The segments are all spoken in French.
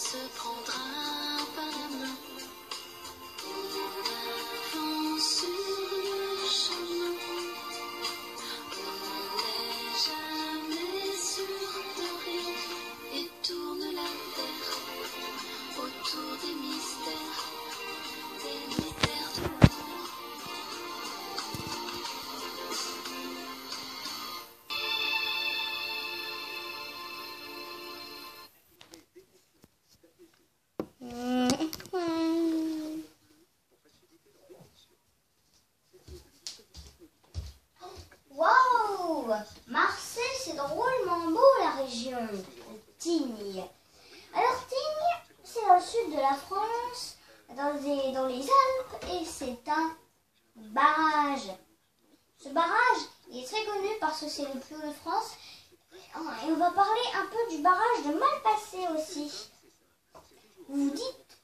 se prendra par la main. On avance sur le chemin. On n'est jamais sûr de rien et tourne la terre autour des mystères de l'amour. Waouh! Marseille, c'est drôlement beau la région de Tignes. Alors Tignes, c'est dans le sud de la France, dans les Alpes, et c'est un barrage. Ce barrage, il est très connu parce que c'est le plus haut de France. Et on va parler un peu du barrage de Malpasset aussi. Vous vous dites,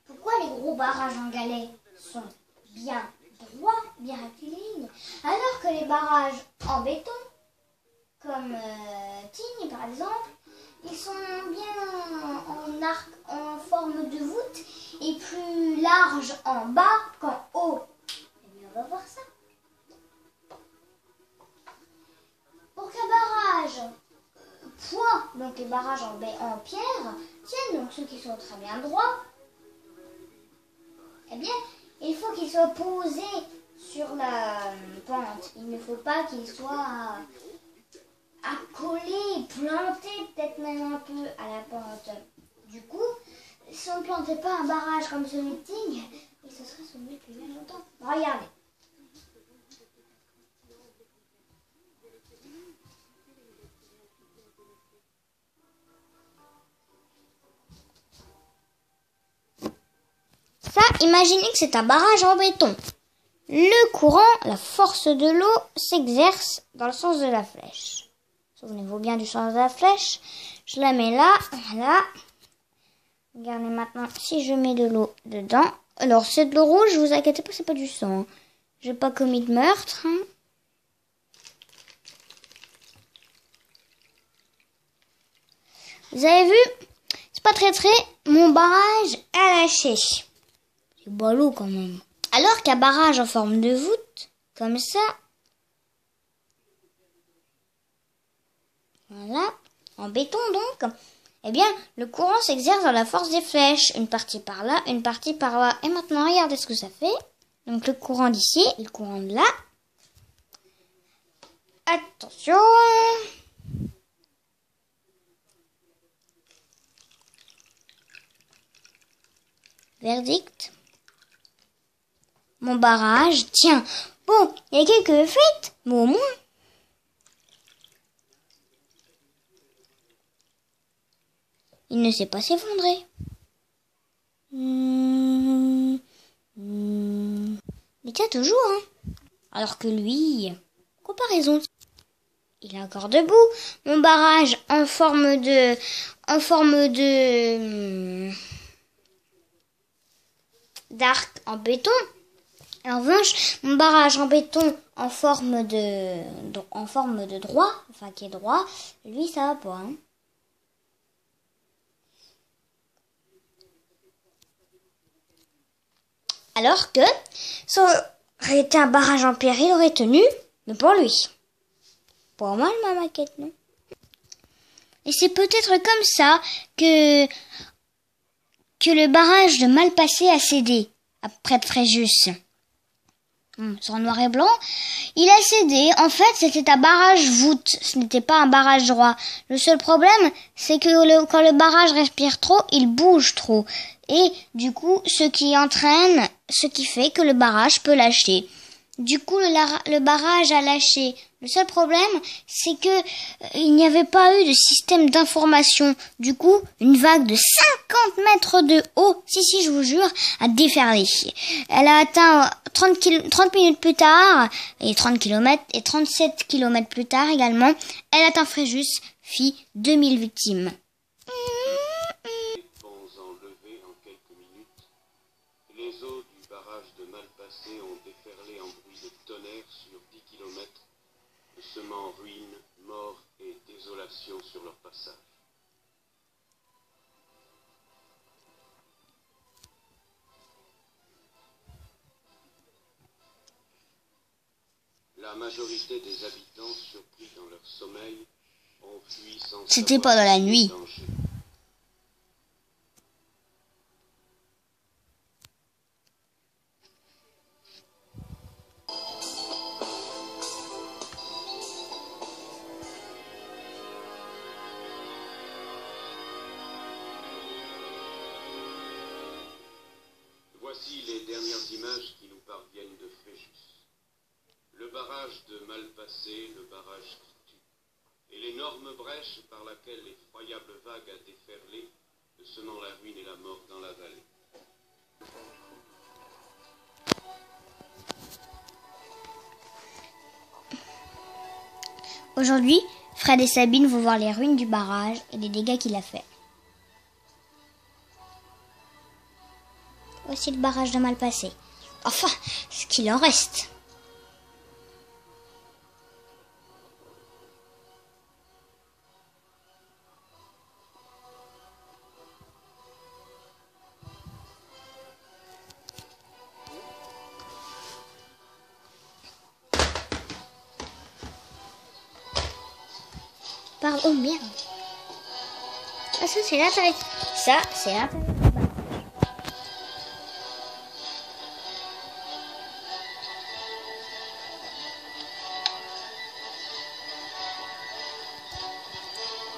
pourquoi les gros barrages en galets sont bien droits, bien rectilignes, alors que les barrages en béton, comme Tignes par exemple, ils sont bien en arc, en forme de voûte et plus larges en bas qu'en haut. Eh bien, on va voir ça. Pour qu'un barrage point, donc les barrages en pierre, tiennent, donc ceux qui sont très bien droits, eh bien, il faut qu'il soit posé sur la pente. Il ne faut pas qu'il soit accolé, planté peut-être même un peu à la pente. Du coup, si on ne plantait pas un barrage comme celui de Tignes, il se serait soumis depuis bien longtemps. Regardez. Ça, imaginez que c'est un barrage en béton. Le courant, la force de l'eau s'exerce dans le sens de la flèche. Souvenez-vous bien du sens de la flèche. Je la mets là, voilà. Regardez maintenant si je mets de l'eau dedans. Alors c'est de l'eau rouge, vous inquiétez pas, c'est pas du sang. J'ai pas commis de meurtre. Vous avez vu? C'est pas très mon barrage a lâché. C'est ballot quand même. Alors qu'un barrage en forme de voûte, comme ça, voilà, en béton donc, eh bien, le courant s'exerce dans la force des flèches. Une partie par là, une partie par là. Et maintenant, regardez ce que ça fait. Donc, le courant d'ici, le courant de là. Attention! Verdict. Mon barrage, tiens, bon, il y a quelques fuites, mais au moins. Il ne s'est pas s'effondrer. Il tient toujours, hein. Alors que lui, comparaison. Il est encore debout. Mon barrage en forme d'arc en béton. En revanche, mon barrage en béton en forme de droit, enfin qui est droit, lui ça va pas. Hein. Alors que ça aurait été un barrage en pierre, il aurait tenu, mais pour lui. Pas mal ma maquette, non? Et c'est peut-être comme ça que le barrage de Malpasset a cédé, près de Fréjus. Sur noir et blanc, il a cédé. En fait, c'était un barrage voûte, ce n'était pas un barrage droit. Le seul problème, c'est que quand le barrage respire trop, il bouge trop. Et du coup, ce qui fait que le barrage peut lâcher. Du coup, le barrage a lâché. Le seul problème, c'est que il n'y avait pas eu de système d'information. Du coup, une vague de 50 mètres de haut, si, je vous jure, a déferlé. Elle a atteint 30 minutes plus tard, et 30 km, et 37 km plus tard également, elle atteint Fréjus, fit 2000 victimes. Les eaux du barrage de Malpasset ont déferlé en bruit de tonnerre sur 10 km, semant ruines, morts et désolation sur leur passage. majorité des habitants, surpris dans leur sommeil, ont fui sans C'était savoir pendant la le nuit. danger. Voici les dernières images qui nous parviennent de Fréjus. Le barrage de Malpasset, le barrage qui tue, et l'énorme brèche par laquelle l'effroyable vague a déferlé, semant la ruine et la mort dans la vallée. Aujourd'hui, Fred et Sabine vont voir les ruines du barrage et les dégâts qu'il a fait. Voici le barrage de Malpasset. Enfin, ce qu'il en reste. Pardon, oh merde. Ah, ça c'est l'intérêt. Ça c'est l'intérêt.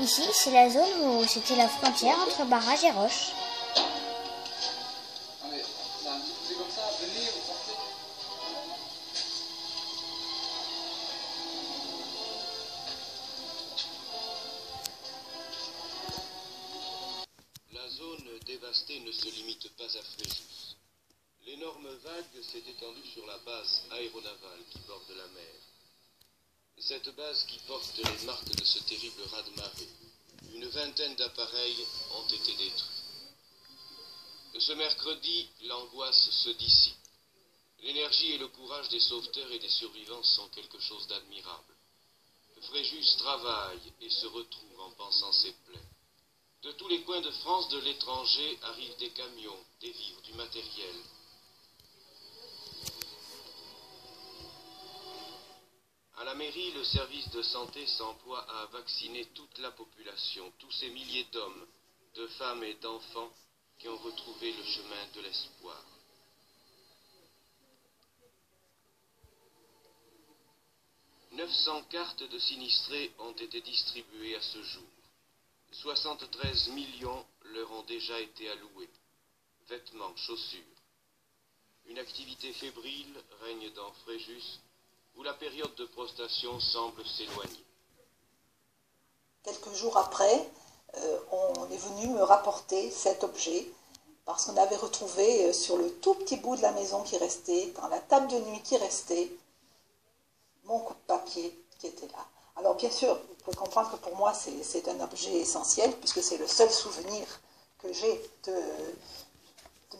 Ici, c'est la zone où c'était la frontière entre barrage et roche. La zone dévastée ne se limite pas à Fréjus. L'énorme vague s'est étendue sur la base aéronavale qui borde la mer. Cette base qui porte les marques de ce terrible raz-de-marée. Une vingtaine d'appareils ont été détruits. Ce mercredi, l'angoisse se dissipe. L'énergie et le courage des sauveteurs et des survivants sont quelque chose d'admirable. Fréjus travaille et se retrouve en pansant ses plaies. De tous les coins de France, de l'étranger, arrivent des camions, des vivres, du matériel. À la mairie, le service de santé s'emploie à vacciner toute la population, tous ces milliers d'hommes, de femmes et d'enfants qui ont retrouvé le chemin de l'espoir. « 900 cartes de sinistrés ont été distribuées à ce jour. 73 millions leur ont déjà été alloués. Vêtements, chaussures. Une activité fébrile règne dans Fréjus, où la période de prostation semble s'éloigner. Quelques jours après, on est venu me rapporter cet objet, parce qu'on avait retrouvé sur le tout petit bout de la maison qui restait, dans la table de nuit qui restait, mon coup de papier qui était là. Alors bien sûr, vous pouvez comprendre que pour moi c'est un objet essentiel, puisque c'est le seul souvenir que j'ai de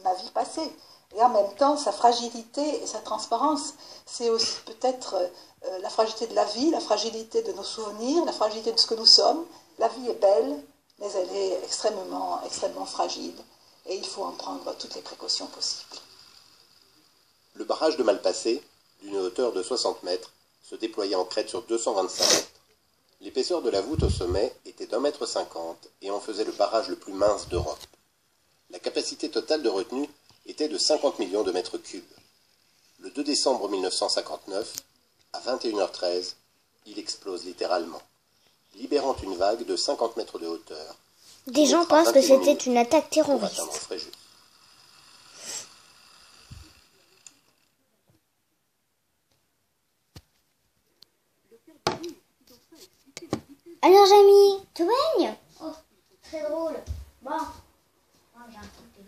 ma vie passée. Et en même temps, sa fragilité et sa transparence, c'est aussi peut-être la fragilité de la vie, la fragilité de nos souvenirs, la fragilité de ce que nous sommes. La vie est belle, mais elle est extrêmement fragile, et il faut en prendre toutes les précautions possibles. Le barrage de Malpasset, d'une hauteur de 60 mètres, se déployait en crête sur 225 mètres. L'épaisseur de la voûte au sommet était d'1,50 m et en faisait le barrage le plus mince d'Europe. La capacité totale de retenue était de 50 millions de mètres cubes. Le 2 décembre 1959, à 21h13, il explose littéralement, libérant une vague de 50 mètres de hauteur. Des gens pensent que c'était une attaque terroriste. Alors, Jamie, tu baignes? Oh, très drôle. Bon, j'ai un truc de